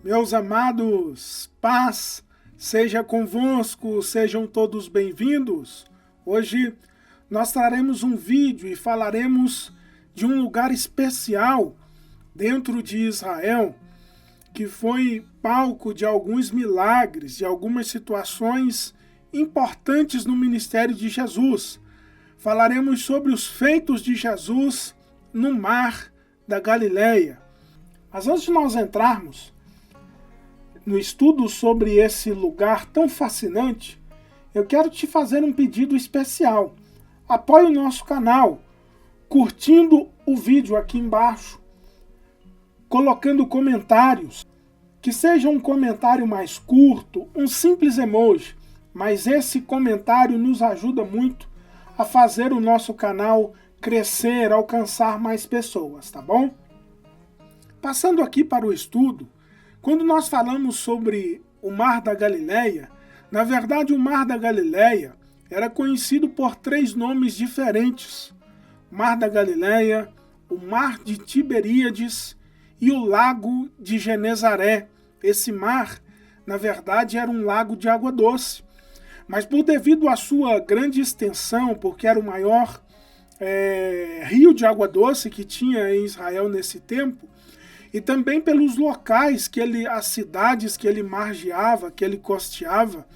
Meus amados, paz seja convosco, sejam todos bem-vindos. Hoje nós traremos um vídeo e falaremos de um lugar especial dentro de Israel, que foi palco de alguns milagres, de algumas situações importantes no ministério de Jesus. Falaremos sobre os feitos de Jesus no mar da Galileia. Mas antes de nós entrarmos no estudo sobre esse lugar tão fascinante, eu quero te fazer um pedido especial. Apoie o nosso canal, curtindo o vídeo aqui embaixo, colocando comentários, que seja um comentário mais curto, um simples emoji, mas esse comentário nos ajuda muito a fazer o nosso canal crescer, alcançar mais pessoas, tá bom? Passando aqui para o estudo, quando nós falamos sobre o Mar da Galileia, na verdade o Mar da Galileia era conhecido por 3 nomes diferentes: o Mar da Galileia, o Mar de Tiberíades e o Lago de Genezaré. Esse mar, na verdade, era um lago de água doce, mas por devido à sua grande extensão, porque era o maior rio de água doce que tinha em Israel nesse tempo, e também pelos locais as cidades que ele margeava, que ele costeava.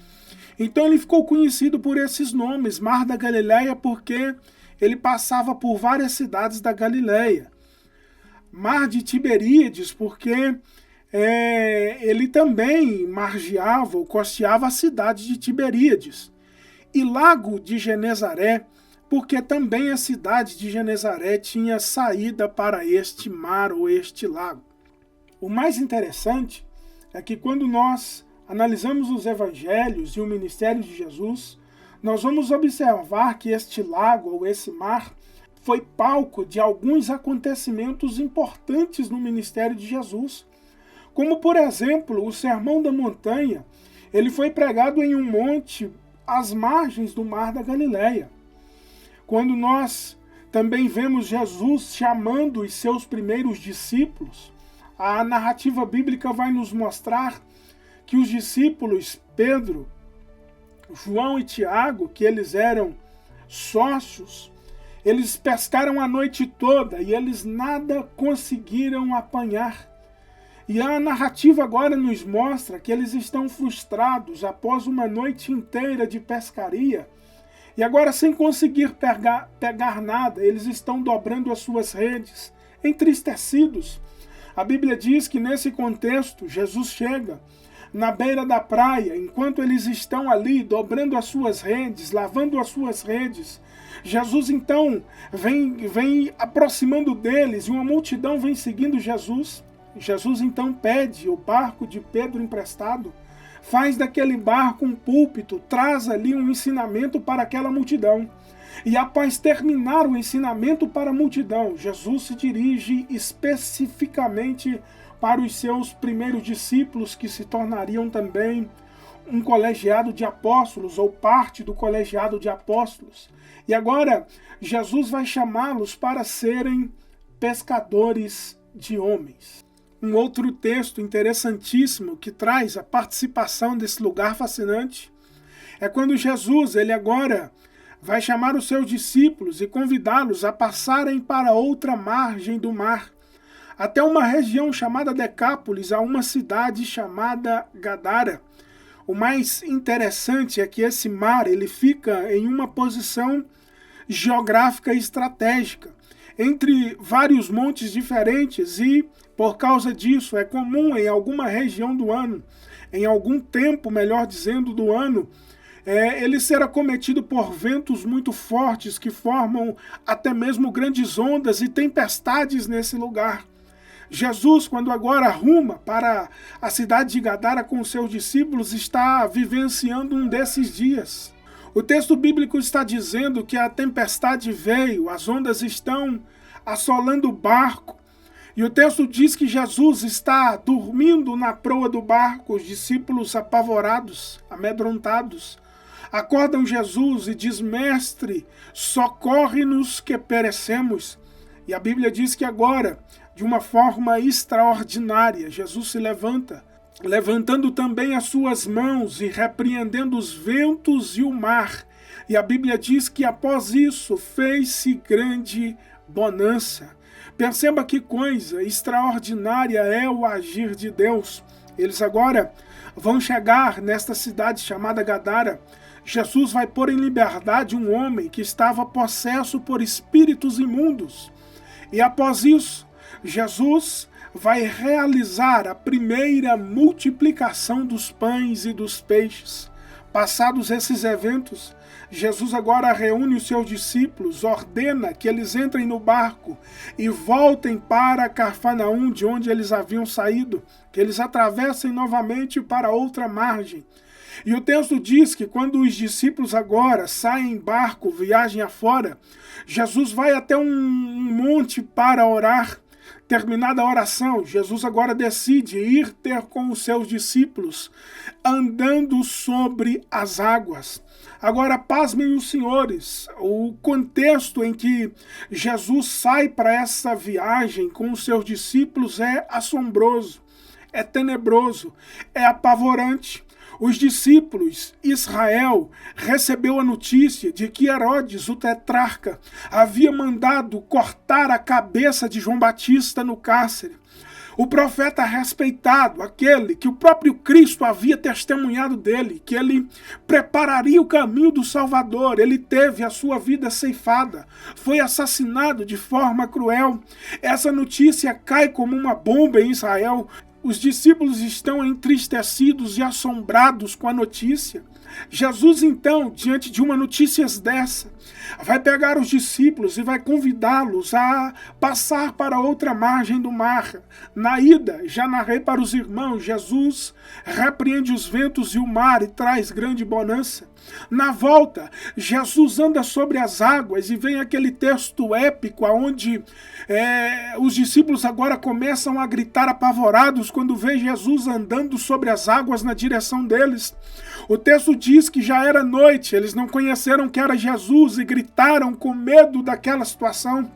Então ele ficou conhecido por esses nomes, Mar da Galileia, porque ele passava por várias cidades da Galileia. Mar de Tiberíades, porque ele também margeava ou costeava a cidade de Tiberíades. E Lago de Genezaré, porque também a cidade de Genezaré tinha saída para este mar ou este lago. O mais interessante é que quando nós analisamos os evangelhos e o ministério de Jesus, nós vamos observar que este lago ou esse mar foi palco de alguns acontecimentos importantes no ministério de Jesus. Como, por exemplo, o Sermão da Montanha, ele foi pregado em um monte às margens do Mar da Galileia. Quando nós também vemos Jesus chamando os seus primeiros discípulos, a narrativa bíblica vai nos mostrar que os discípulos Pedro, João e Tiago, que eles eram sócios, eles pescaram a noite toda e eles nada conseguiram apanhar. E a narrativa agora nos mostra que eles estão frustrados após uma noite inteira de pescaria. E agora, sem conseguir pegar nada, eles estão dobrando as suas redes, entristecidos. A Bíblia diz que nesse contexto, Jesus chega na beira da praia, enquanto eles estão ali dobrando as suas redes, lavando as suas redes. Jesus então vem aproximando deles e uma multidão vem seguindo Jesus. Jesus então pede o barco de Pedro emprestado, faz daquele barco um púlpito, traz ali um ensinamento para aquela multidão. E após terminar o ensinamento para a multidão, Jesus se dirige especificamente para os seus primeiros discípulos, que se tornariam também um colegiado de apóstolos, ou parte do colegiado de apóstolos. E agora, Jesus vai chamá-los para serem pescadores de homens. Um outro texto interessantíssimo que traz a participação desse lugar fascinante é quando Jesus, ele agora vai chamar os seus discípulos e convidá-los a passarem para outra margem do mar, até uma região chamada Decápolis, a uma cidade chamada Gadara. O mais interessante é que esse mar ele fica em uma posição geográfica estratégica, entre vários montes diferentes, e por causa disso é comum em alguma região do ano, em algum tempo, melhor dizendo, do ano, ele ser acometido por ventos muito fortes que formam até mesmo grandes ondas e tempestades nesse lugar. Jesus, quando agora arruma para a cidade de Gadara com seus discípulos, está vivenciando um desses dias. O texto bíblico está dizendo que a tempestade veio, as ondas estão assolando o barco, e o texto diz que Jesus está dormindo na proa do barco. Os discípulos, apavorados, amedrontados, acordam Jesus e diz: Mestre, socorre-nos que perecemos. E a Bíblia diz que agora, de uma forma extraordinária, Jesus se levanta, levantando também as suas mãos e repreendendo os ventos e o mar. E a Bíblia diz que após isso fez-se grande bonança. Perceba que coisa extraordinária é o agir de Deus. Eles agora vão chegar nesta cidade chamada Gadara. Jesus vai pôr em liberdade um homem que estava possesso por espíritos imundos. E após isso, Jesus vai realizar a primeira multiplicação dos pães e dos peixes. Passados esses eventos, Jesus agora reúne os seus discípulos, ordena que eles entrem no barco e voltem para Cafarnaum, de onde eles haviam saído, que eles atravessem novamente para outra margem. E o texto diz que quando os discípulos agora saem em barco, viagem afora, Jesus vai até um monte para orar. Terminada a oração, Jesus agora decide ir ter com os seus discípulos, andando sobre as águas. Agora, pasmem os senhores, o contexto em que Jesus sai para essa viagem com os seus discípulos é assombroso, é tenebroso, é apavorante. Os discípulos, Israel, recebeu a notícia de que Herodes, o tetrarca, havia mandado cortar a cabeça de João Batista no cárcere. O profeta respeitado, aquele que o próprio Cristo havia testemunhado dele, que ele prepararia o caminho do Salvador, ele teve a sua vida ceifada, foi assassinado de forma cruel. Essa notícia cai como uma bomba em Israel. Os discípulos estão entristecidos e assombrados com a notícia. Jesus, então, diante de uma notícia dessa, vai pegar os discípulos e vai convidá-los a passar para outra margem do mar. Na ida, já narrei para os irmãos, Jesus repreende os ventos e o mar e traz grande bonança. Na volta, Jesus anda sobre as águas e vem aquele texto épico onde os discípulos agora começam a gritar apavorados quando vê Jesus andando sobre as águas na direção deles. O texto diz que já era noite, eles não conheceram que era Jesus e gritaram com medo daquela situação.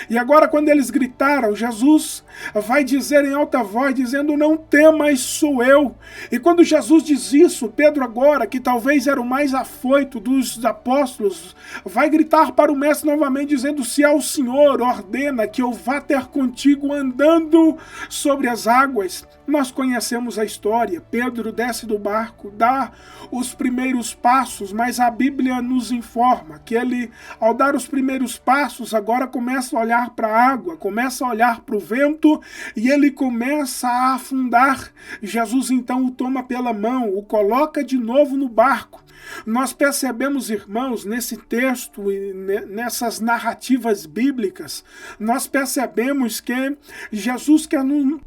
E agora, quando eles gritaram, Jesus vai dizer em alta voz, dizendo, não temas, sou eu. E quando Jesus diz isso, Pedro agora, que talvez era o mais afoito dos apóstolos, vai gritar para o mestre novamente, dizendo, se é o Senhor, ordena que eu vá ter contigo andando sobre as águas. Nós conhecemos a história, Pedro desce do barco, dá os primeiros passos, mas a Bíblia nos informa que ele, ao dar os primeiros passos, agora começa a olhar para a água, começa a olhar para o vento e ele começa a afundar. Jesus então o toma pela mão, o coloca de novo no barco. Nós percebemos, irmãos, nesse texto e nessas narrativas bíblicas, nós percebemos que Jesus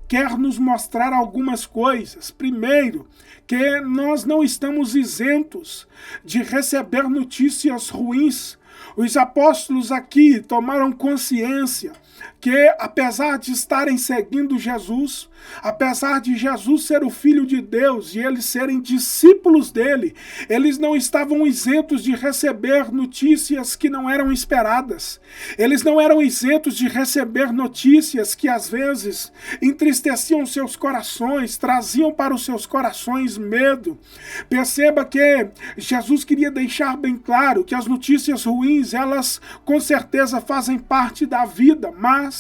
quer nos mostrar algumas coisas. Primeiro, que nós não estamos isentos de receber notícias ruins. Os apóstolos aqui tomaram consciência que, apesar de estarem seguindo Jesus, apesar de Jesus ser o Filho de Deus e eles serem discípulos dele, eles não estavam isentos de receber notícias que não eram esperadas. Eles não eram isentos de receber notícias que às vezes entristeciam seus corações, traziam para os seus corações medo. Perceba que Jesus queria deixar bem claro que as notícias ruins, elas com certeza fazem parte da vida, mas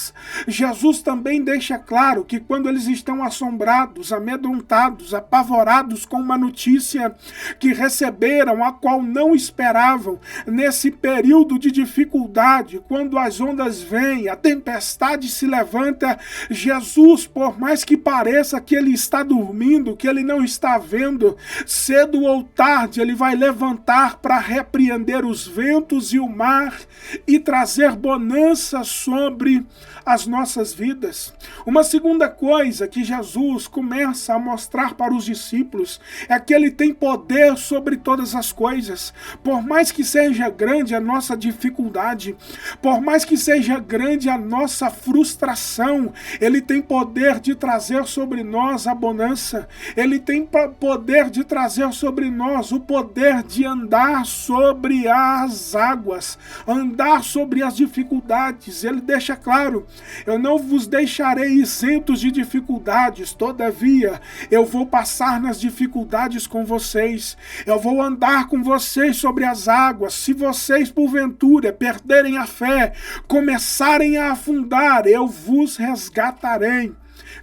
Jesus também deixa claro que quando eles estão assombrados, amedrontados, apavorados com uma notícia que receberam, a qual não esperavam, nesse período de dificuldade, quando as ondas vêm, a tempestade se levanta, Jesus, por mais que pareça que ele está dormindo, que ele não está vendo, cedo ou tarde ele vai levantar para repreender os ventos e o mar e trazer bonança sobre as nossas vidas. Uma segunda coisa que Jesus começa a mostrar para os discípulos é que ele tem poder sobre todas as coisas. Por mais que seja grande a nossa dificuldade, por mais que seja grande a nossa frustração, ele tem poder de trazer sobre nós a bonança. Ele tem poder de trazer sobre nós o poder de andar sobre as águas, andar sobre as dificuldades. Ele deixa claro declaro: eu não vos deixarei isentos de dificuldades, todavia eu vou passar nas dificuldades com vocês, eu vou andar com vocês sobre as águas. Se vocês porventura perderem a fé, começarem a afundar, eu vos resgatarei.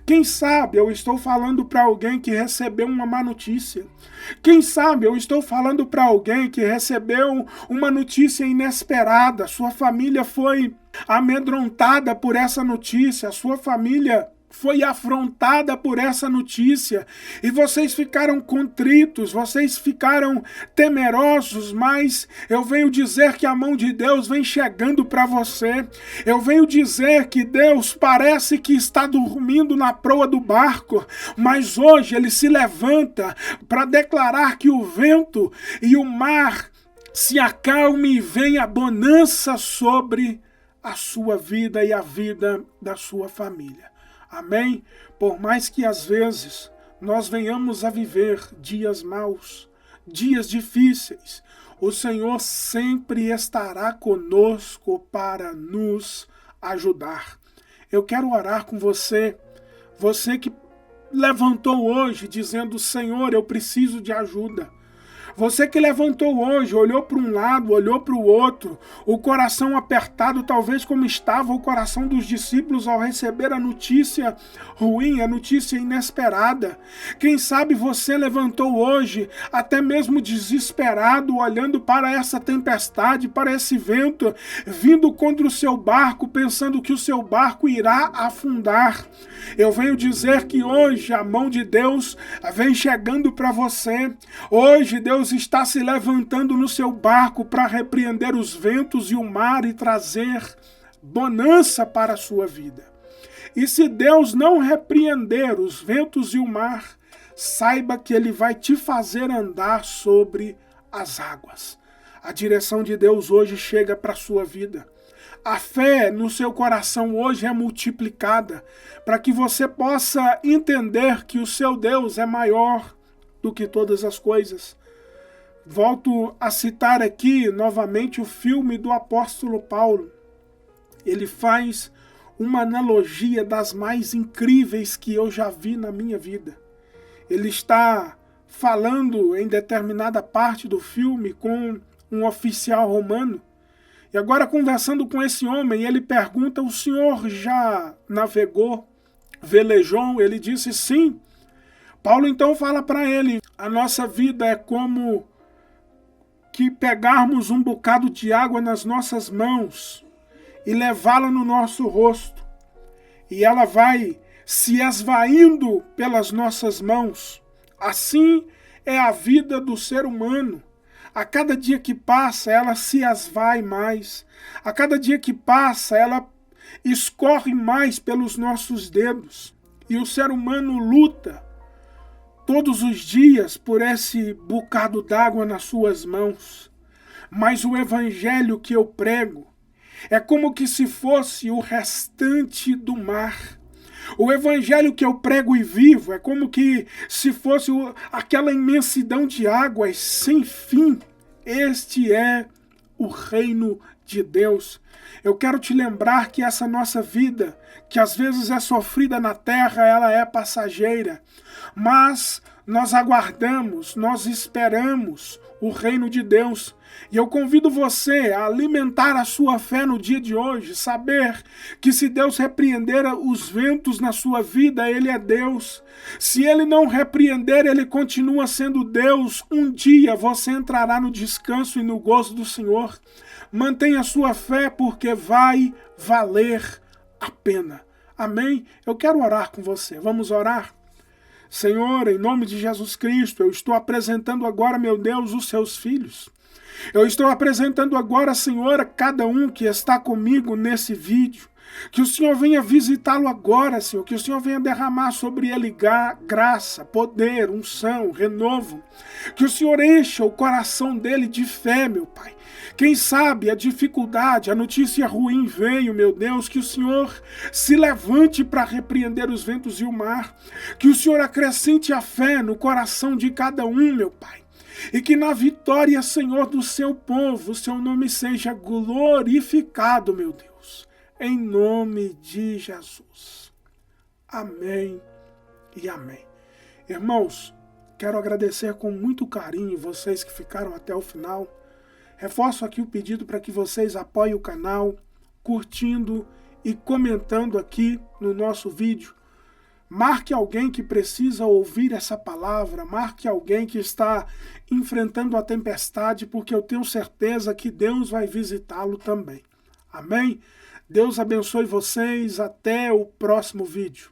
Quem sabe eu estou falando para alguém que recebeu uma má notícia. Quem sabe eu estou falando para alguém que recebeu uma notícia inesperada. Sua família foi amedrontada por essa notícia, a sua família foi afrontada por essa notícia e vocês ficaram contritos, vocês ficaram temerosos, mas eu venho dizer que a mão de Deus vem chegando para você. Eu venho dizer que Deus parece que está dormindo na proa do barco, mas hoje ele se levanta para declarar que o vento e o mar se acalme e venha bonança sobre a sua vida e a vida da sua família. Amém? Por mais que às vezes nós venhamos a viver dias maus, dias difíceis, o Senhor sempre estará conosco para nos ajudar. Eu quero orar com você, você que levantou hoje dizendo: Senhor, eu preciso de ajuda. Você que levantou hoje, olhou para um lado, olhou para o outro, o coração apertado, talvez como estava o coração dos discípulos ao receber a notícia ruim, a notícia inesperada. Quem sabe você levantou hoje, até mesmo desesperado, olhando para essa tempestade, para esse vento, vindo contra o seu barco, pensando que o seu barco irá afundar. Eu venho dizer que hoje a mão de Deus vem chegando para você. Hoje Deus está se levantando no seu barco para repreender os ventos e o mar e trazer bonança para a sua vida. E se Deus não repreender os ventos e o mar, saiba que Ele vai te fazer andar sobre as águas. A direção de Deus hoje chega para a sua vida. A fé no seu coração hoje é multiplicada para que você possa entender que o seu Deus é maior do que todas as coisas. Volto a citar aqui novamente o filme do apóstolo Paulo. Ele faz uma analogia das mais incríveis que eu já vi na minha vida. Ele está falando em determinada parte do filme com um oficial romano. E agora, conversando com esse homem, ele pergunta: o senhor já navegou, velejou? Ele disse sim. Paulo então fala para ele: a nossa vida é como que pegarmos um bocado de água nas nossas mãos e levá-la no nosso rosto. E ela vai se esvaindo pelas nossas mãos. Assim é a vida do ser humano. A cada dia que passa, ela se esvai mais. A cada dia que passa, ela escorre mais pelos nossos dedos. E o ser humano luta todos os dias por esse bocado d'água nas suas mãos. Mas o evangelho que eu prego é como que se fosse o restante do mar. O evangelho que eu prego e vivo é como que se fosse aquela imensidão de águas sem fim. Este é o reino de Deus. Eu quero te lembrar que essa nossa vida, que às vezes é sofrida na terra, ela é passageira. Mas nós aguardamos, nós esperamos o reino de Deus. E eu convido você a alimentar a sua fé no dia de hoje, saber que se Deus repreender os ventos na sua vida, Ele é Deus. Se Ele não repreender, Ele continua sendo Deus. Um dia você entrará no descanso e no gozo do Senhor. Mantenha a sua fé, porque vai valer a pena. Amém? Eu quero orar com você. Vamos orar? Senhor, em nome de Jesus Cristo, eu estou apresentando agora, meu Deus, os seus filhos. Eu estou apresentando agora, Senhor, a cada um que está comigo nesse vídeo. Que o Senhor venha visitá-lo agora, Senhor. Que o Senhor venha derramar sobre ele graça, poder, unção, renovo. Que o Senhor encha o coração dele de fé, meu Pai. Quem sabe a dificuldade, a notícia ruim veio, meu Deus, que o Senhor se levante para repreender os ventos e o mar. Que o Senhor acrescente a fé no coração de cada um, meu Pai. E que na vitória, Senhor, do seu povo, o seu nome seja glorificado, meu Deus. em nome de Jesus. Amém e amém. Irmãos, quero agradecer com muito carinho vocês que ficaram até o final. Reforço aqui o pedido para que vocês apoiem o canal, curtindo e comentando aqui no nosso vídeo. Marque alguém que precisa ouvir essa palavra, marque alguém que está enfrentando a tempestade, porque eu tenho certeza que Deus vai visitá-lo também. Amém? Deus abençoe vocês, até o próximo vídeo.